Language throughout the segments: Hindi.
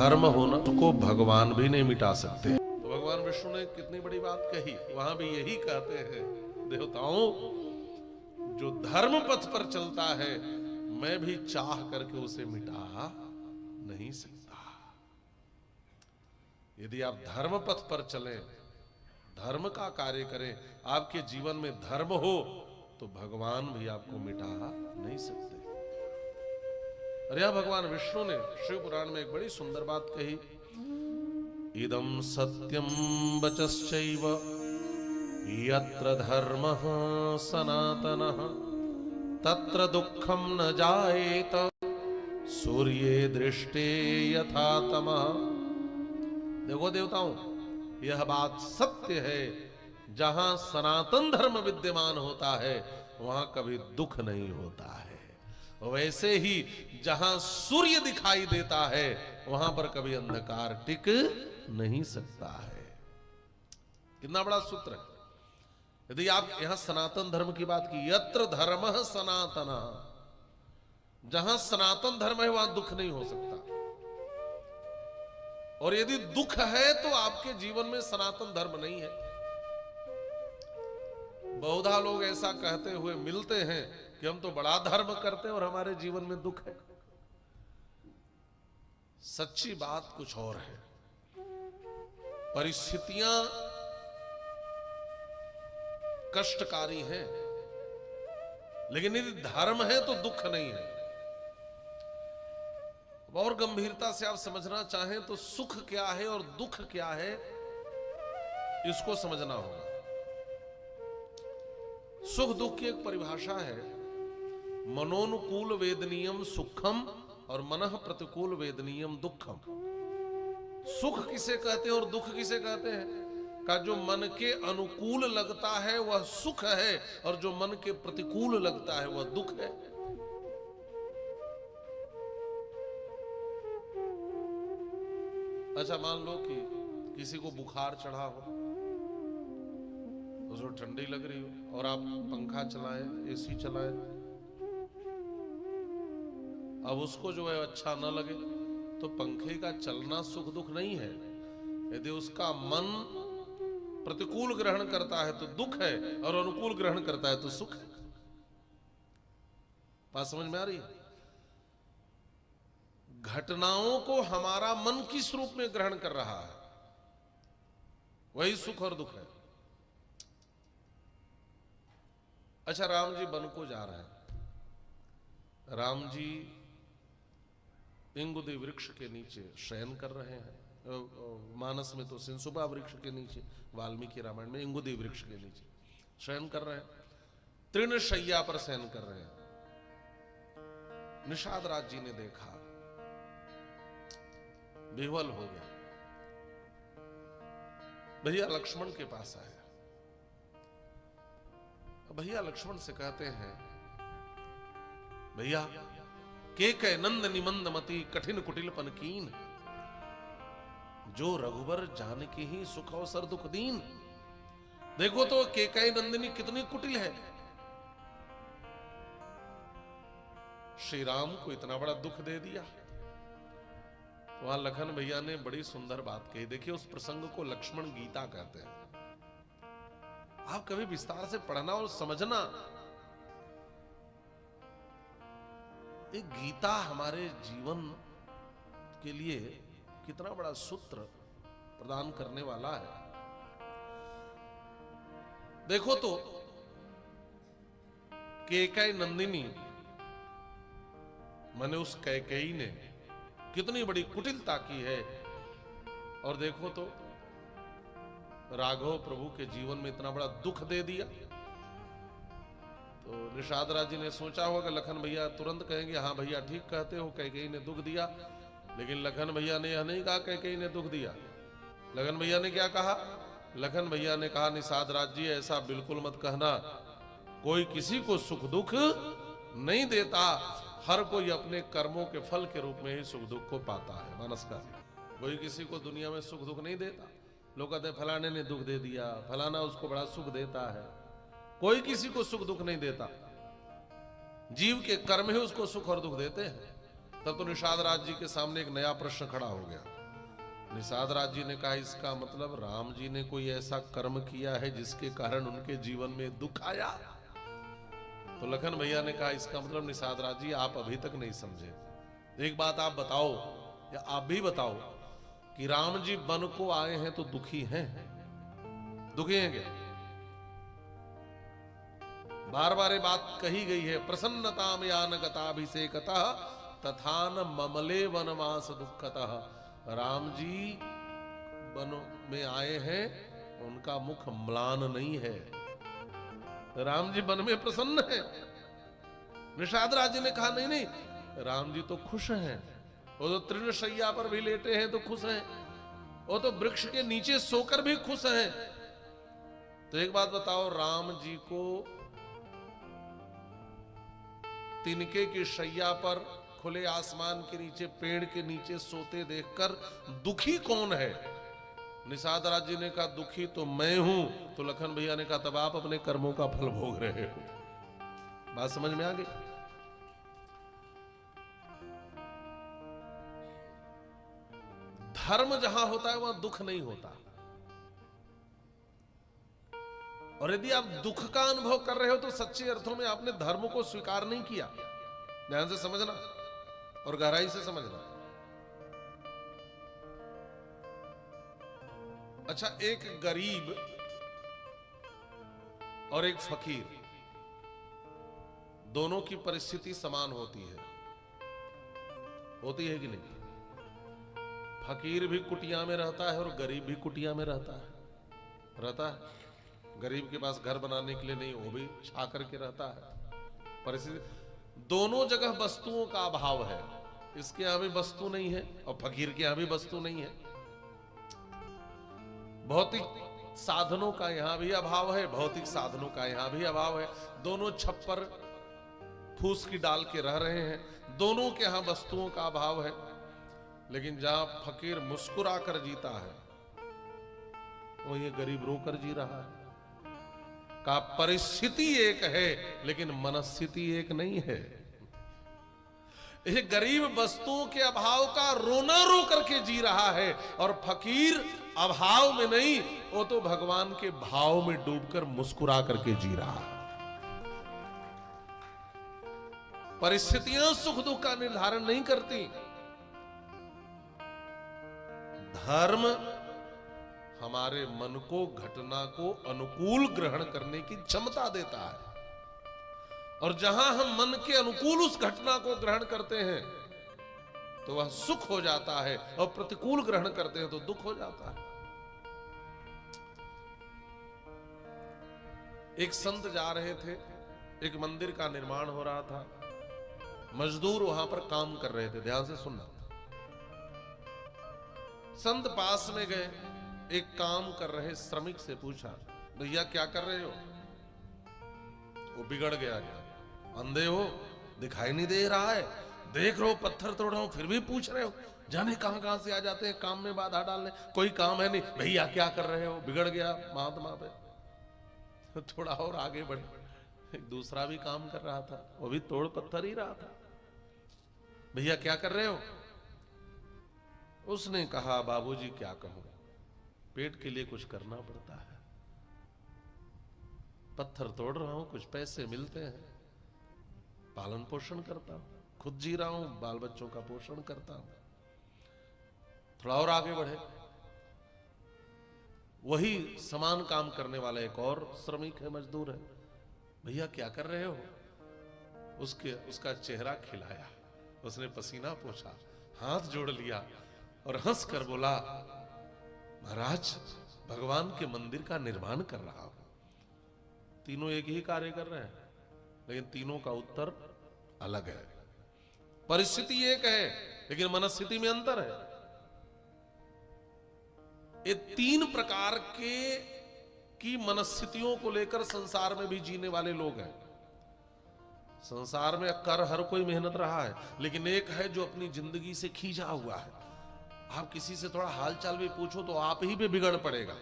धर्म होना को भगवान भी नहीं मिटा सकते। तो भगवान विष्णु ने कितनी बड़ी बात कही, वहां भी यही कहते हैं देवताओं, जो धर्म पथ पर चलता है मैं भी चाह करके उसे मिटा नहीं सकता। यदि आप धर्म पथ पर चलें, धर्म का कार्य करें, आपके जीवन में धर्म हो तो भगवान भी आपको मिटा नहीं सकते। अरे भगवान विष्णु ने शिव पुराण में एक बड़ी सुंदर बात कही, इदं सत्यं वचश्चैव यत्र धर्मः सनातनः तत्र दुःखं न जायेत सूर्ये दृष्टे यथा तमः। देखो देवताओं, यह बात सत्य है, जहां सनातन धर्म विद्यमान होता है वहां कभी दुख नहीं होता है। वैसे ही जहां सूर्य दिखाई देता है वहां पर कभी अंधकार टिक नहीं सकता है। कितना बड़ा सूत्र है। यदि आप यहां सनातन धर्म की बात की, यत्र धर्मः सनातनः, जहां सनातन धर्म है वहां दुख नहीं हो सकता। और यदि दुख है तो आपके जीवन में सनातन धर्म नहीं है। बहुधा लोग ऐसा कहते हुए मिलते हैं कि हम तो बड़ा धर्म करते हैं और हमारे जीवन में दुख है। सच्ची बात कुछ और है। परिस्थितियां कष्टकारी हैं, लेकिन यदि धर्म है तो दुख नहीं है। और गंभीरता से आप समझना चाहें तो सुख क्या है और दुख क्या है, इसको समझना होगा। सुख दुख की एक परिभाषा है, मनोनुकूल वेदनीयम सुखम और मनः प्रतिकूल वेदनीयम दुखम। सुख किसे कहते हैं और दुख किसे कहते हैं? का जो मन के अनुकूल लगता है वह सुख है और जो मन के प्रतिकूल लगता है वह दुख है। अच्छा, मान लो कि किसी को बुखार चढ़ा हो, उसको ठंडी लग रही हो और आप पंखा चलाएं, एसी चलाएं, अब उसको जो है अच्छा ना लगे तो पंखे का चलना सुख दुख नहीं है। यदि उसका मन प्रतिकूल ग्रहण करता है तो दुख है और अनुकूल ग्रहण करता है तो सुख है। बात समझ में आ रही है? घटनाओं को हमारा मन किस रूप में ग्रहण कर रहा है वही सुख और दुख है। अच्छा, राम जी वन को जा रहे हैं। राम जी इंगुदी वृक्ष के नीचे शयन कर रहे हैं। मानस में तो सिंसुबा वृक्ष के नीचे, वाल्मीकि रामायण में इंगुदी वृक्ष के नीचे शयन कर रहे हैं। तृण शैया पर शयन कर रहे हैं। निषाद राज जी ने देखा, विह्वल हो गया। भैया लक्ष्मण के पास आए। भैया लक्ष्मण से कहते हैं, भैया के कह नंद निमंदमती कठिन कुटिलपन कीन, जो रघुबर जान के ही सुख अवसर दुख दीन। देखो तो केकई नंदिनी कितनी कुटिल है। श्री राम को इतना बड़ा दुख दे दिया। वहां लखन भैया ने बड़ी सुंदर बात कही। देखिए, उस प्रसंग को लक्ष्मण गीता कहते हैं। आप कभी विस्तार से पढ़ना और समझना। एक गीता हमारे जीवन के लिए कितना बड़ा सूत्र प्रदान करने वाला है। देखो तो कैकेयी नंदिनी माने उस कैकेयी ने कितनी बड़ी कुटिलता की है। और देखो तो राघव प्रभु के जीवन में इतना बड़ा दुख दे दिया। तो निषाद राज जी ने सोचा होगा लखन भैया तुरंत कहेंगे, हाँ भैया ठीक कहते हो, कैकेयी ने दुख दिया। लेकिन लखन भैया ने यह नहीं कहा कैकेयी ने दुख दिया। लखन भैया ने क्या कहा? लखन भैया ने कहा, निषाद राज जी ऐसा बिल्कुल मत कहना, कोई किसी को सुख दुख नहीं देता, हर कोई अपने कर्मों के फल के रूप में ही सुख दुख को पाता है। मानस का कोई किसी को दुनिया में सुख दुख नहीं देता। लोग कहते हैं फलाने ने दुख दे दिया, फलाना उसको बड़ा सुख देता है। कोई किसी को सुख दुख नहीं देता। जीव के कर्म ही उसको सुख और दुख देते हैं। तब तो निषाद राज जी के सामने एक नया प्रश्न खड़ा हो गया। निषाद राज जी ने कहा इसका मतलब राम जी ने कोई ऐसा कर्म किया है जिसके कारण उनके जीवन में दुख आया। तो लखन भैया ने कहा इसका मतलब निषाद राज जी आप अभी तक नहीं समझे। एक बात आप बताओ, या आप भी बताओ कि राम जी वन को आए हैं तो दुखी हैं? दुखी हैं क्या? बार बार ये बात कही गई है, प्रसन्नता में आनगताभिषेकतः तथा न ममले वनवास दुखतः। राम जी वन में आए हैं, उनका मुख म्लान नहीं है, राम जी वन में प्रसन्न है। निषाद राज जी ने कहा नहीं नहीं, राम जी तो खुश हैं, वो तो तृण शैया पर भी लेटे हैं तो खुश हैं, वो तो वृक्ष के नीचे सोकर भी खुश हैं। तो एक बात बताओ, राम जी को तिनके की शैया पर खुले आसमान के नीचे पेड़ के नीचे सोते देखकर दुखी कौन है? निषाद राज जी ने कहा दुखी तो मैं हूं। तो लखन भैया ने कहा तब आप अपने कर्मों का फल भोग रहे हो। बात समझ में आ गई? धर्म जहां होता है वहां दुख नहीं होता। और यदि आप दुख का अनुभव कर रहे हो तो सच्चे अर्थों में आपने धर्म को स्वीकार नहीं किया। ध्यान से समझना और गहराई से समझना। अच्छा, एक गरीब और एक फकीर, दोनों की परिस्थिति समान होती है कि नहीं? फकीर भी कुटिया में रहता है और गरीब भी कुटिया में रहता है। गरीब के पास घर बनाने के लिए नहीं, वो भी छा करके रहता है। परिस्थिति दोनों जगह वस्तुओं का अभाव है। इसके यहां भी वस्तु नहीं है और फकीर के यहां भी वस्तु नहीं है। भौतिक साधनों का यहां भी अभाव है, भौतिक साधनों का यहां भी अभाव है। दोनों छप्पर फूस की डाल के रह रहे हैं, दोनों के यहां वस्तुओं का अभाव है। लेकिन जहां फकीर मुस्कुरा कर जीता है, वहीं गरीब रोकर जी रहा है। का परिस्थिति एक है लेकिन मनस्थिति एक नहीं है। ये गरीब वस्तुओं के अभाव का रोना रो करके जी रहा है और फकीर अभाव में नहीं, वो तो भगवान के भाव में डूबकर मुस्कुरा करके जी रहा है। परिस्थितियां सुख दुख का निर्धारण नहीं करती। धर्म हमारे मन को घटना को अनुकूल ग्रहण करने की क्षमता देता है। और जहां हम मन के अनुकूल उस घटना को ग्रहण करते हैं तो वह सुख हो जाता है, और प्रतिकूल ग्रहण करते हैं तो दुख हो जाता है। एक संत जा रहे थे, एक मंदिर का निर्माण हो रहा था, मजदूर वहां पर काम कर रहे थे। ध्यान से सुनना। संत पास में गए, एक काम कर रहे श्रमिक से पूछा, भैया क्या कर रहे हो? वो बिगड़ गया, अंधे हो, दिखाई नहीं दे रहा है, देख रहे हो पत्थर तोड़ रहा हूं फिर भी पूछ रहे हो? जाने कहां कहां से आ जाते हैं काम में बाधा डालने, कोई काम है नहीं। भैया क्या कर रहे हो? बिगड़ गया महात्मा पे। थोड़ा और आगे बढ़े, एक दूसरा भी काम कर रहा था, वो भी तोड़ पत्थर ही रहा था। भैया क्या कर रहे हो? उसने कहा बाबूजी क्या कहूं, पेट के लिए कुछ करना पड़ता है, पत्थर तोड़ रहा हूं, कुछ पैसे मिलते हैं, पालन पोषण करता हूं, खुद जी रहा हूं, बाल बच्चों का पोषण करता हूं। थोड़ा और आगे बढ़े, वही समान काम करने वाला एक और श्रमिक है, मजदूर है। भैया क्या कर रहे हो? उसका चेहरा खिलाया, उसने पसीना पोंछा, हाथ जोड़ लिया और हंस कर बोला, महाराज भगवान के मंदिर का निर्माण कर रहा हूं। तीनों एक ही कार्य कर रहे हैं, लेकिन तीनों का उत्तर अलग है। परिस्थिति एक है लेकिन मनस्थिति में अंतर है। ये तीन प्रकार की मनस्थितियों को लेकर संसार में भी जीने वाले लोग हैं। संसार में कर हर कोई मेहनत रहा है, लेकिन एक है जो अपनी जिंदगी से खींचा हुआ है। आप किसी से थोड़ा हालचाल भी पूछो तो आप ही पे बिगड़ पड़ेगा।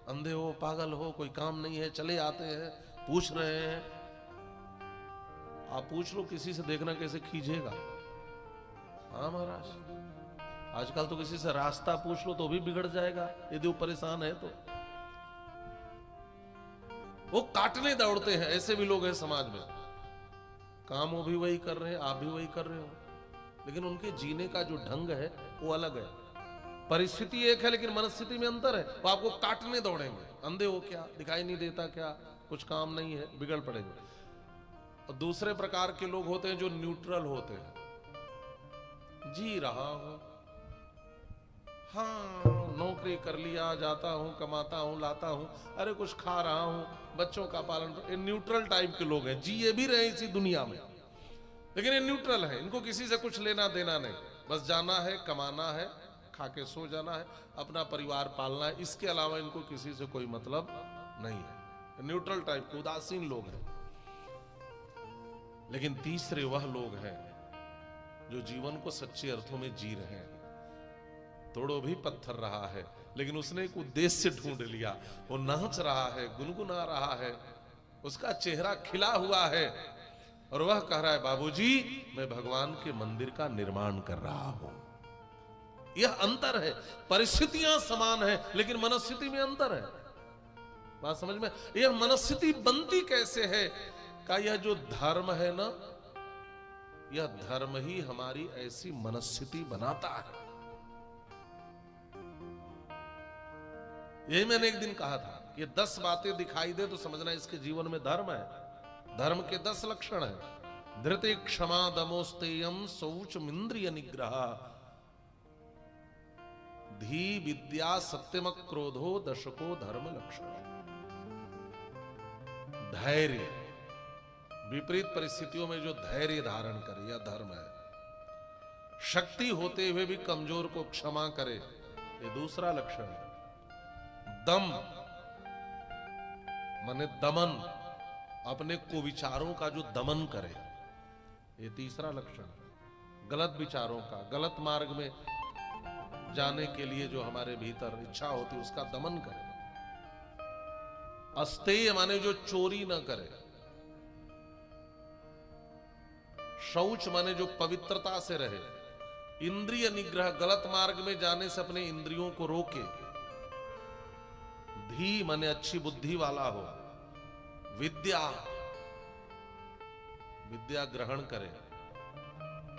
अंधे हो, पागल हो, कोई काम नहीं है, चले आते हैं, पूछ रहे हैं। आप पूछ लो किसी से, देखना कैसे खींचेगा। हाँ महाराज, आजकल तो किसी से रास्ता पूछ लो तो भी बिगड़ जाएगा यदि वो परेशान है तो। वो काटने दौड़ते हैं, ऐसे भी लोग हैं समाज में। काम वो भी वही कर रहे हैं, आप भी वही कर रहे हो, लेकिन उनके जीने का जो ढंग है वो अलग है। परिस्थिति एक है लेकिन मनस्थिति में अंतर है। वो आपको काटने दौड़ेंगे, अंधे हो क्या, दिखाई नहीं देता क्या, कुछ काम नहीं है, बिगड़ पड़ेंगे। और दूसरे प्रकार के लोग होते हैं जो न्यूट्रल होते हैं, जी रहा हूं, हाँ नौकरी कर लिया, जाता हूं, कमाता हूं, लाता हूं, अरे कुछ खा रहा हूं, बच्चों का पालन। ये न्यूट्रल टाइप के लोग हैं, जिए भी रहे इसी दुनिया में, लेकिन ये न्यूट्रल है, इनको किसी से कुछ लेना देना नहीं, बस जाना है, कमाना है, खा के सो जाना है, अपना परिवार पालना है, इसके अलावा इनको किसी से कोई मतलब नहीं है। न्यूट्रल टाइप के उदासीन लोग हैं। लेकिन तीसरे वह लोग हैं जो जीवन को सच्चे अर्थों में जी रहे हैं। तोड़ो भी पत्थर रहा है लेकिन उसने एक उद्देश्य ढूंढ लिया, वो नाच रहा है, गुनगुना रहा है, उसका चेहरा खिला हुआ है और वह कह रहा है बाबूजी मैं भगवान के मंदिर का निर्माण कर रहा हूं। यह अंतर है। परिस्थितियां समान है लेकिन मनस्थिति में अंतर है। बात समझ में? यह मनस्थिति बनती कैसे है का यह जो धर्म है ना, यह धर्म ही हमारी ऐसी मनस्थिति बनाता है। यही मैंने एक दिन कहा था कि 10 बातें दिखाई दे तो समझना इसके जीवन में धर्म है। धर्म के 10 लक्षण हैं। धृति क्षमा दमोस्तेयम शौचमिंद्रिय निग्रह धी विद्या सत्यम क्रोधो दशको धर्म लक्षण। धैर्य, विपरीत परिस्थितियों में जो धैर्य धारण करे यह धर्म है। शक्ति होते हुए भी कमजोर को क्षमा करे ये दूसरा लक्षण है। दम माने दमन, अपने कुविचारों का जो दमन करे ये तीसरा लक्षण है। गलत विचारों का, गलत मार्ग में जाने के लिए जो हमारे भीतर इच्छा होती है उसका दमन करे। अस्तेय माने जो चोरी न करे। शौच माने जो पवित्रता से रहे। इंद्रिय निग्रह, गलत मार्ग में जाने से अपने इंद्रियों को रोके। धी माने अच्छी बुद्धि वाला हो। विद्या, विद्या ग्रहण करे।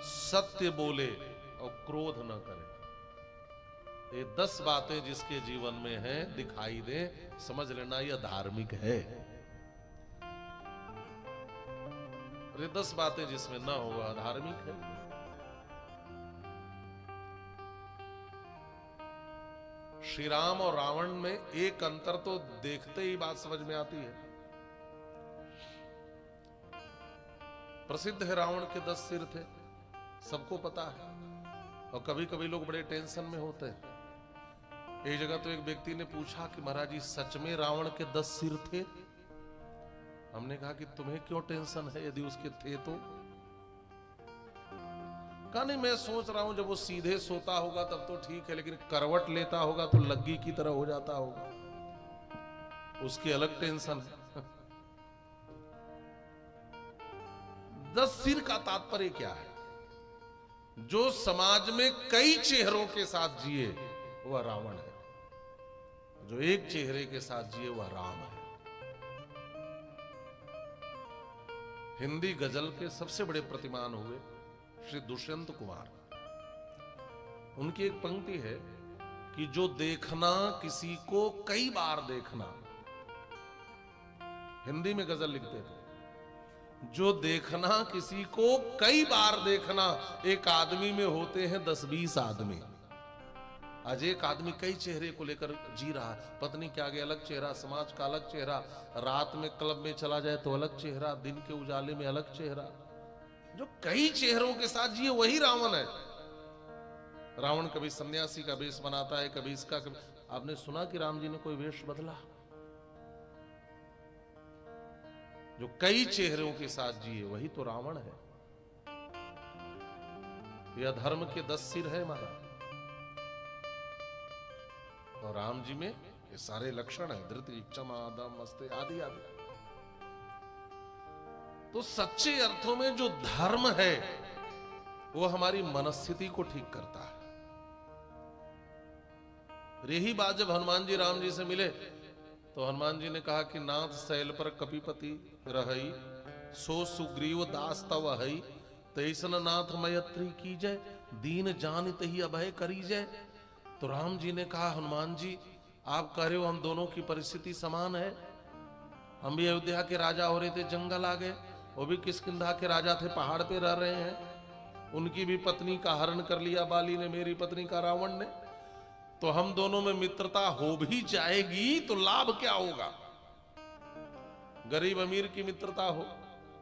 सत्य बोले और क्रोध न करे। ये 10 बातें जिसके जीवन में हैं, दिखाई दे, समझ लेना यह धार्मिक है। ये 10 बातें जिसमें ना हो वह धार्मिक है। श्री राम और रावण में एक अंतर तो देखते ही बात समझ में आती है। प्रसिद्ध है रावण के 10 सिर थे, सबको पता है। और कभी कभी लोग बड़े टेंशन में होते हैं। एक जगह तो एक व्यक्ति ने पूछा कि महाराज जी सच में रावण के 10 सिर थे? हमने कहा कि तुम्हें क्यों टेंशन है, यदि उसके थे तो? कहा नहीं, मैं सोच रहा हूं जब वो सीधे सोता होगा तब तो ठीक है, लेकिन करवट लेता होगा तो लग्गी की तरह हो जाता होगा, उसकी अलग टेंशन है। 10 सिर का तात्पर्य क्या है? जो समाज में कई चेहरों के साथ जिए वह रावण है, जो एक चेहरे के साथ जिए वह राम है। हिंदी गजल के सबसे बड़े प्रतिमान हुए श्री दुष्यंत कुमार। उनकी एक पंक्ति है कि जो देखना किसी को कई बार देखना, हिंदी में गजल लिखते थे, जो देखना किसी को कई बार देखना, एक आदमी में होते हैं 10-20 आदमी। आज एक आदमी कई चेहरे को लेकर जी रहा है। पत्नी के आगे अलग चेहरा, समाज का अलग चेहरा, रात में क्लब में चला जाए तो अलग चेहरा, दिन के उजाले में अलग चेहरा। जो कई चेहरों के साथ जिए वही रावण है। रावण कभी सन्यासी का वेश बनाता है, कभी इसका, कभी। आपने सुना कि राम जी ने कोई वेश बदला? जो कई चेहरों के साथ जिए वही तो रावण है। यह धर्म के 10 सिर है महाराज। और राम जी में ये सारे लक्षण है, धृति क्षमा दम अस्तेय आदि आदि। तो सच्चे अर्थों में जो धर्म है वो हमारी मनस्थिति को ठीक करता है। यही बात जब हनुमान जी राम जी से मिले तो हनुमान जी ने कहा कि नाथ शैल पर कपिपति रहई, सो सुग्रीव दास तव हई, तैसन नाथ मैत्री कीजय, दीन जानित ही अभय करीजय। तो राम जी ने कहा हनुमान जी आप कह रहे हो हम दोनों की परिस्थिति समान है, हम भी अयोध्या के राजा हो रहे थे, जंगल आ गए, वो भी किष्किंधा के राजा थे, पहाड़ पे रह रहे हैं, उनकी भी पत्नी का हरण कर लिया बाली ने, मेरी पत्नी का रावण ने, तो हम दोनों में मित्रता हो भी जाएगी तो लाभ क्या होगा? गरीब अमीर की मित्रता हो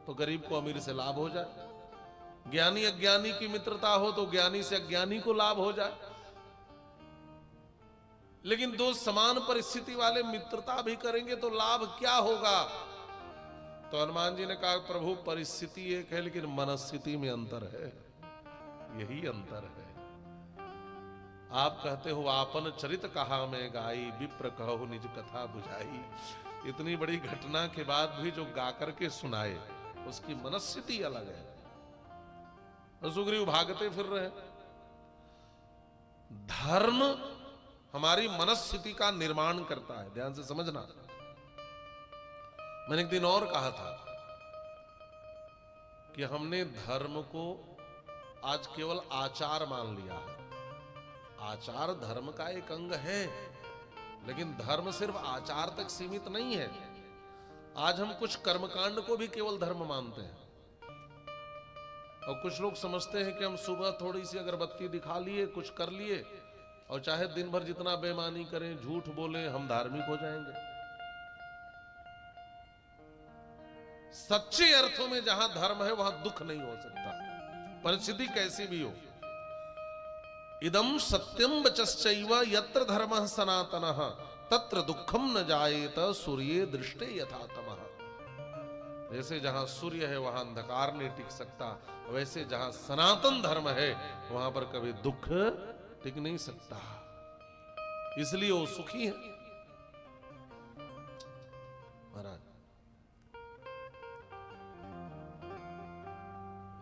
तो गरीब को अमीर से लाभ हो जाए, ज्ञानी अज्ञानी की मित्रता हो तो ज्ञानी से अज्ञानी को लाभ हो जाए, लेकिन दो समान परिस्थिति वाले मित्रता भी करेंगे तो लाभ क्या होगा? तो हनुमान जी ने कहा प्रभु परिस्थिति एक है लेकिन मनस्थिति में अंतर है, यही अंतर है। आप कहते हो आपन चरित कहा मैं गाई, विप्र कहो निज कथा बुझाई। इतनी बड़ी घटना के बाद भी जो गा करके सुनाए उसकी मनस्थिति अलग है। तो सुग्रीव भागते फिर रहे। धर्म हमारी मनस्थिति का निर्माण करता है, ध्यान से समझना। मैंने एक दिन और कहा था कि हमने धर्म को आज केवल आचार मान लिया है। आचार धर्म का एक अंग है, लेकिन धर्म सिर्फ आचार तक सीमित नहीं है। आज हम कुछ कर्मकांड को भी केवल धर्म मानते हैं, और कुछ लोग समझते हैं कि हम सुबह थोड़ी सी अगरबत्ती दिखा लिए, कुछ कर लिए, और चाहे दिन भर जितना बेईमानी करें, झूठ बोलें, हम धार्मिक हो जाएंगे। सच्चे अर्थों में जहां धर्म है वहां दुख नहीं हो सकता, परिस्थिति कैसी भी हो। इदम सत्यम वचश्चैव यत्र धर्मः सनातनः तत्र दुखम न जायेत सूर्ये दृष्टे यथा तमः। जैसे जहां सूर्य है वहां अंधकार नहीं टिक सकता, वैसे जहां सनातन धर्म है वहां पर कभी दुख टिक नहीं सकता, इसलिए वो सुखी है। महाराज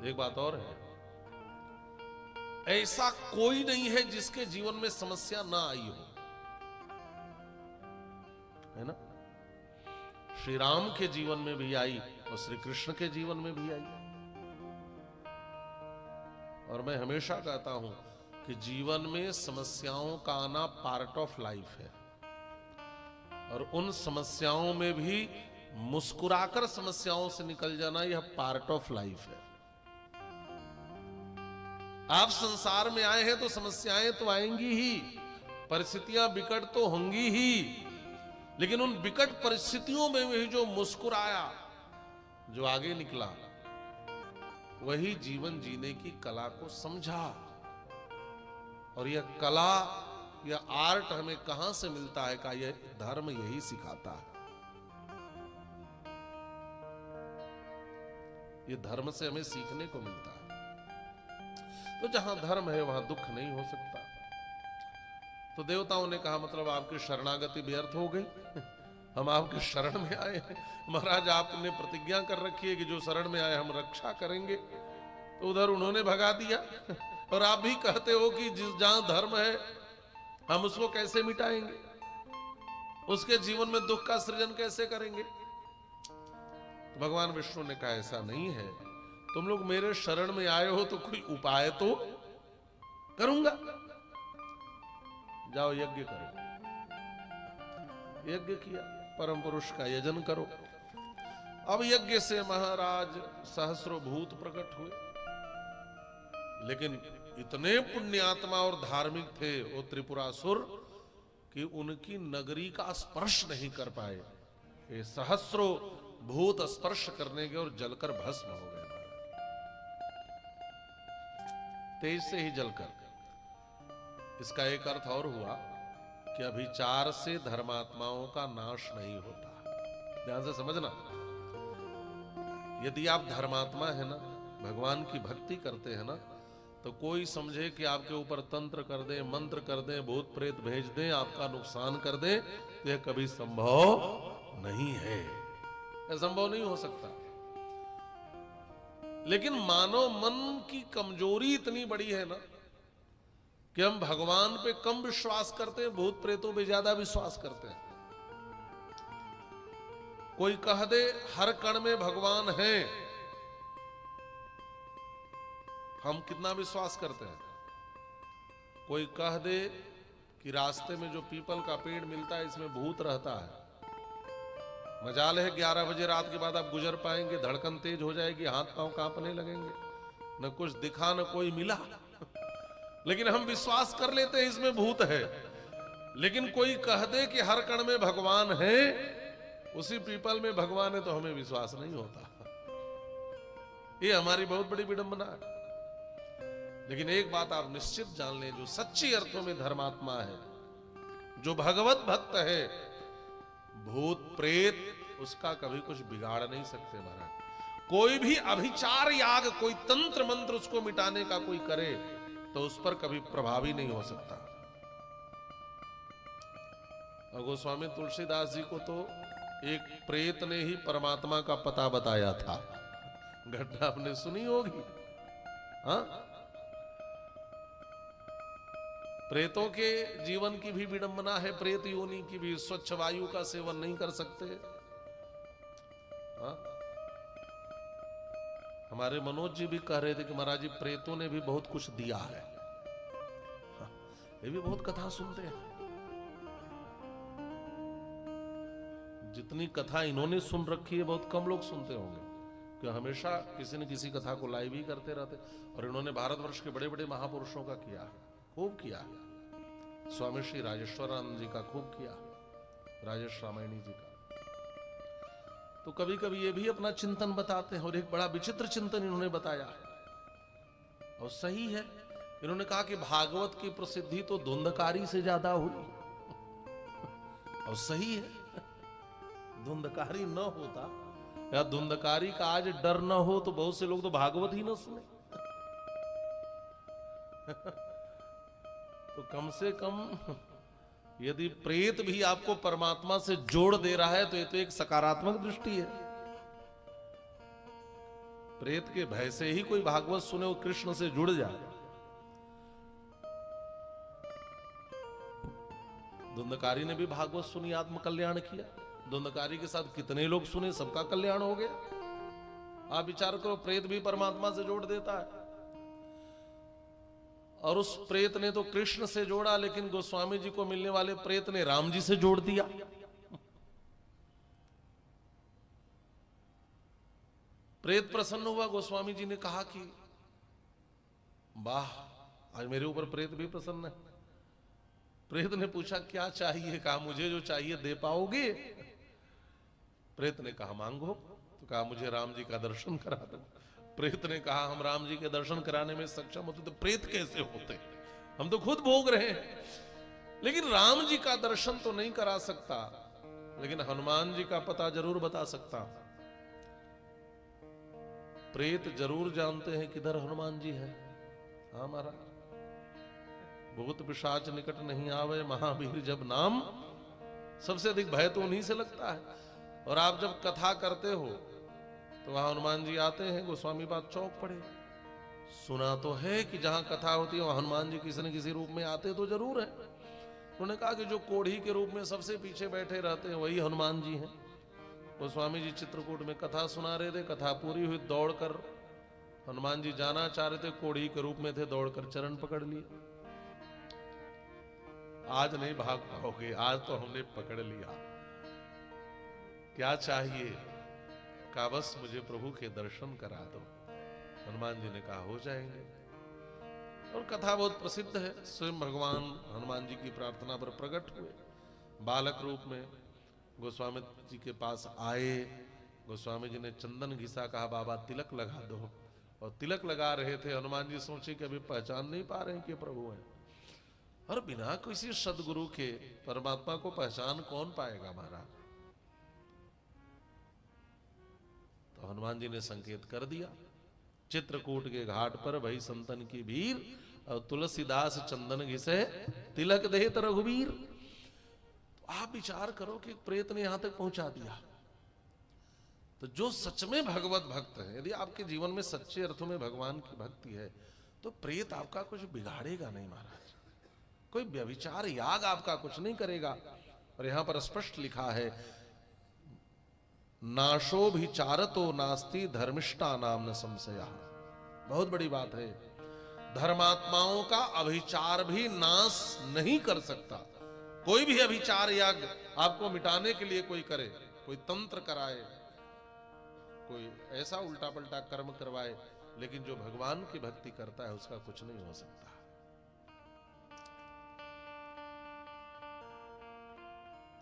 एक बात और है, ऐसा कोई नहीं है जिसके जीवन में समस्या ना आई हो, है ना? श्री राम के जीवन में भी आई और श्री कृष्ण के जीवन में भी आई। और मैं हमेशा कहता हूं कि जीवन में समस्याओं का आना पार्ट ऑफ लाइफ है, और उन समस्याओं में भी मुस्कुराकर समस्याओं से निकल जाना यह पार्ट ऑफ लाइफ है। आप संसार में आए हैं तो समस्याएं तो आएंगी ही, परिस्थितियां विकट तो होंगी ही, लेकिन उन विकट परिस्थितियों में भी जो मुस्कुराया, जो आगे निकला, वही जीवन जीने की कला को समझा। और यह कला, यह आर्ट हमें कहां से मिलता है? का यह धर्म यही सिखाता है। यह धर्म से हमें सीखने को मिलता है। तो जहां धर्म है वहां दुख नहीं हो सकता। तो देवताओं ने कहा मतलब आपकी शरणागति व्यर्थ हो गई, हम आपके शरण में आए हैं। महाराज आपने प्रतिज्ञा कर रखी है कि जो शरण में आए हम रक्षा करेंगे, तो उधर उन्होंने भगा दिया। और आप भी कहते हो कि जहां धर्म है हम उसको कैसे मिटाएंगे, उसके जीवन में दुख का सृजन कैसे करेंगे? तो भगवान विष्णु ने कहा ऐसा नहीं है, तुम लोग मेरे शरण में आए हो तो कोई उपाय तो करूंगा, जाओ यज्ञ करो। यज्ञ किया, परम पुरुष का यजन करो। अब यज्ञ से महाराज सहस्रो भूत प्रकट हुए, लेकिन इतने पुण्यात्मा और धार्मिक थे वो त्रिपुरासुर कि उनकी नगरी का स्पर्श नहीं कर पाए। ये सहस्रो भूत स्पर्श करने गए और जलकर भस्म हो गए, तेज से ही जलकर। इसका एक अर्थ और हुआ कि अभिचार से धर्मात्माओं का नाश नहीं होता। ध्यान से समझना, यदि आप धर्मात्मा है ना, भगवान की भक्ति करते हैं ना, तो कोई समझे कि आपके ऊपर तंत्र कर दे, मंत्र कर दे, भूत प्रेत भेज दें, आपका नुकसान कर दे, तो यह कभी संभव नहीं है, यह संभव नहीं हो सकता। लेकिन मानव मन की कमजोरी इतनी बड़ी है ना कि हम भगवान पे कम विश्वास करते हैं, भूत प्रेतों पे ज्यादा विश्वास करते हैं। कोई कह दे हर कण में भगवान है, हम कितना विश्वास करते हैं। कोई कह दे कि रास्ते में जो पीपल का पेड़ मिलता है इसमें भूत रहता है, मजाल है 11 बजे रात के बाद आप गुजर पाएंगे, धड़कन तेज हो जाएगी, हाथ पांव कांपने लगेंगे, न कुछ दिखा न कोई मिला, लेकिन हम विश्वास कर लेते हैं इसमें भूत है। लेकिन कोई कह दे कि हर कण में भगवान है, उसी पीपल में भगवान है, तो हमें विश्वास नहीं होता। ये हमारी बहुत बड़ी विडंबना है। लेकिन एक बात आप निश्चित जान लें, जो सच्ची अर्थों में धर्मात्मा है, जो भगवत भक्त है, भूत प्रेत उसका कभी कुछ बिगाड़ नहीं सकते महाराज। कोई भी अभिचार याग, कोई तंत्र मंत्र उसको मिटाने का कोई करे तो उस पर कभी प्रभावी नहीं हो सकता। और गोस्वामी तुलसीदास जी को तो एक प्रेत ने ही परमात्मा का पता बताया था। घटना आपने सुनी होगी। हाँ, प्रेतों के जीवन की भी विडंबना है, प्रेत योनि की भी, स्वच्छ वायु का सेवन नहीं कर सकते। हाँ? हमारे मनोज जी भी कह रहे थे कि महाराज जी प्रेतों ने भी बहुत कुछ दिया है। हाँ, ये भी बहुत कथा सुनते हैं। जितनी कथा इन्होंने सुन रखी है बहुत कम लोग सुनते होंगे, कि हमेशा किसी न किसी कथा को लाइव ही करते रहते। और इन्होंने भारतवर्ष के बड़े बड़े महापुरुषों का किया, खूब किया। स्वामी श्री राजेश्वरानंद जी का खूब किया, राजेश रामायणी जी का। तो कभी कभी ये भी अपना चिंतन बताते हैं, और एक बड़ा विचित्र चिंतन इन्होंने बताया, और सही है। इन्होंने कहा कि भागवत की प्रसिद्धि तो धुंधकारी से ज्यादा हुई, और सही है। धुंधकारी न होता या धुंधकारी का आज डर न हो तो बहुत से लोग तो भागवत ही न सुने। तो कम से कम यदि प्रेत भी आपको परमात्मा से जोड़ दे रहा है तो ये तो एक सकारात्मक दृष्टि है। प्रेत के भय से ही कोई भागवत सुने, वो कृष्ण से जुड़ जाए। धुंधकारी ने भी भागवत सुनी, आत्म कल्याण किया। धुंधकारी के साथ कितने लोग सुने, सबका कल्याण हो गया। आप विचार करो, प्रेत भी परमात्मा से जोड़ देता है। और उस प्रेत ने तो कृष्ण से जोड़ा, लेकिन गोस्वामी जी को मिलने वाले प्रेत ने राम जी से जोड़ दिया। प्रेत प्रसन्न हुआ, गोस्वामी जी ने कहा कि वाह, आज मेरे ऊपर प्रेत भी प्रसन्न है। प्रेत ने पूछा क्या चाहिए? कहा मुझे जो चाहिए दे पाओगे? प्रेत ने कहा मांगो। तो कहा मुझे राम जी का दर्शन करा दो। प्रेत ने कहा हम राम जी के दर्शन कराने में सक्षम होते तो प्रेत कैसे होते, हम तो खुद भोग रहे हैं। लेकिन राम जी का दर्शन तो नहीं करा सकता, लेकिन हनुमान जी का पता जरूर बता सकता। प्रेत जरूर जानते हैं किधर हनुमान जी है। हाँ महाराज, भूत पिशाच निकट नहीं आवे, महावीर जब नाम। सबसे अधिक भय तो उन्हीं से लगता है। और आप जब कथा करते हो तो वहां हनुमान जी आते हैं। गोस्वामी बात चौक पड़े, सुना तो है कि जहां कथा होती है वहां हनुमान जी किसी न किसी रूप में आते तो जरूर है। उन्होंने कहा कि जो कोढ़ी के रूप में सबसे पीछे बैठे रहते हैं वही हनुमान जी हैं। गोस्वामी जी चित्रकूट में कथा सुना रहे थे, कथा पूरी हुई, दौड़कर हनुमान जी जाना चाह रहे थे, कोढ़ी के रूप में थे, दौड़कर चरण पकड़ लिए। आज नहीं भाग पाओगे, आज तो हमने पकड़ लिया। क्या चाहिए? कहा बस मुझे प्रभु के दर्शन करा दो। हनुमान जी ने कहा हो जाएंगे। और कथा बहुत प्रसिद्ध है। स्वयं भगवान हनुमान जी की प्रार्थना पर प्रकट हुए, बालक रूप में गोस्वामी जी के पास आए। गोस्वामी जी ने चंदन घिसा, कहा बाबा तिलक लगा दो। और तिलक लगा रहे थे। हनुमान जी सोचे कि अभी पहचान नहीं पा रहे हैं कि प्रभु हैं। और बिना किसी सदगुरु के परमात्मा को पहचान कौन पाएगा महाराज? तो हनुमान जी ने संकेत कर दिया। चित्रकूट के घाट पर भई संतन की भीड़, और तुलसीदास चंदन घिसे तिलक देत रघुवीर। तो आप विचार करो कि प्रेत ने यहां तक पहुंचा दिया। तो जो सच में भगवत भक्त है, यदि आपके जीवन में सच्चे अर्थों में भगवान की भक्ति है, तो प्रेत आपका कुछ बिगाड़ेगा नहीं महाराज। कोई व्यभिचार याग आपका कुछ नहीं करेगा। और यहां पर स्पष्ट लिखा है, नाशो भी चारतो नास्ति धर्मिष्ठा नाम न संशया। बहुत बड़ी बात है, धर्मात्माओं का अभिचार भी नाश नहीं कर सकता। कोई भी अभिचार याग आपको मिटाने के लिए कोई करे, कोई तंत्र कराए, कोई ऐसा उल्टा पलटा कर्म करवाए, लेकिन जो भगवान की भक्ति करता है उसका कुछ नहीं हो सकता।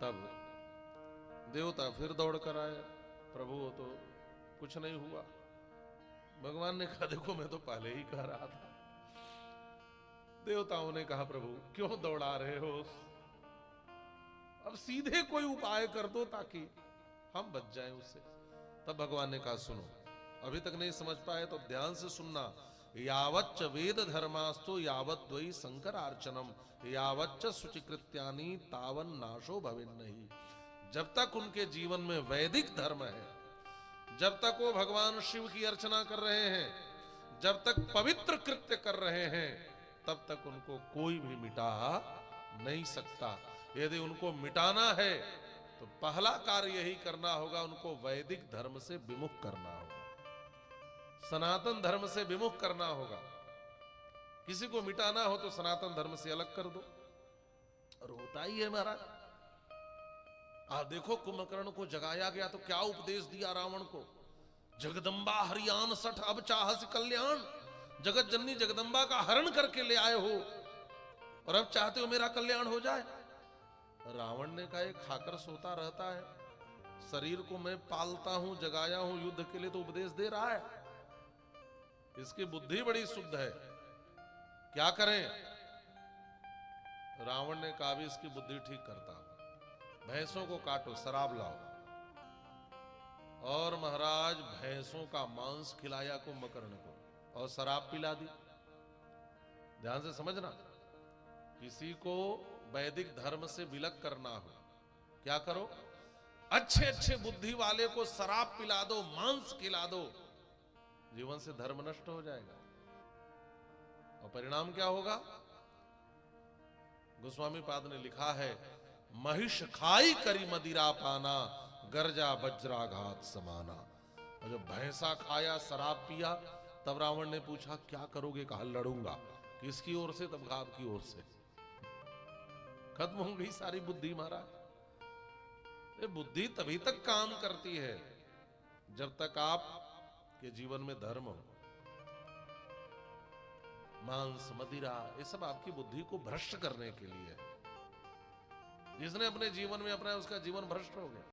तब देवता फिर दौड़ कर आए, प्रभु वो तो कुछ नहीं हुआ। भगवान ने कहा, देखो मैं तो पहले ही कह रहा था। देवताओं ने कहा, प्रभु क्यों दौड़ा रहे हो, अब सीधे कोई उपाय कर दो ताकि हम बच जाएं उससे। तब भगवान ने कहा, सुनो, अभी तक नहीं समझ पाए तो ध्यान से सुनना। यावच्च वेद धर्मास्तु यावत द्वै शंकरार्चनम यावच्च शुचिकृत्यानि तावन नाशो भविन्नहि। जब तक उनके जीवन में वैदिक धर्म है, जब तक वो भगवान शिव की अर्चना कर रहे हैं, जब तक पवित्र कृत्य कर रहे हैं, तब तक उनको कोई भी मिटा नहीं सकता। यदि उनको मिटाना है तो पहला कार्य यही करना होगा, उनको वैदिक धर्म से विमुख करना होगा, सनातन धर्म से विमुख करना होगा। किसी को मिटाना हो तो सनातन धर्म से अलग कर दो, और होता ही है महाराज। आप देखो, कुंभकर्ण को जगाया गया तो क्या उपदेश दिया रावण को, जगदम्बा हरियान सठ अब चाहस कल्याण। जगत जननी जगदम्बा का हरण करके ले आए हो और अब चाहते हो मेरा कल्याण हो जाए। रावण ने कहा, खाकर सोता रहता है, शरीर को मैं पालता हूं, जगाया हूं युद्ध के लिए, तो उपदेश दे रहा है। इसकी बुद्धि बड़ी शुद्ध है, क्या करें। रावण ने कहा, भी इसकी बुद्धि ठीक करता हूं, भैंसों को काटो, शराब लाओ। और महाराज भैंसों का मांस खिलाया कुंभकर्ण को और शराब पिला दी। ध्यान से समझना, किसी को वैदिक धर्म से विलग करना हो, क्या करो, अच्छे अच्छे बुद्धि वाले को शराब पिला दो, मांस खिला दो, जीवन से धर्म नष्ट हो जाएगा। और परिणाम क्या होगा, गोस्वामी पाद ने लिखा है, महिष खाई करी मदिरा पाना, गर्जा वज्राघात समाना। और जब भैंसा खाया, शराब पिया, तब रावण ने पूछा, क्या करोगे, कहा लड़ूंगा। किसकी ओर से, तब आपकी ओर से। खत्म हो गई सारी बुद्धि महाराज। ये बुद्धि तभी तक काम करती है जब तक आप के जीवन में धर्म हो। मांस मदिरा ये सब आपकी बुद्धि को भ्रष्ट करने के लिए है। जिसने अपने जीवन में अपना, उसका जीवन भ्रष्ट हो गया।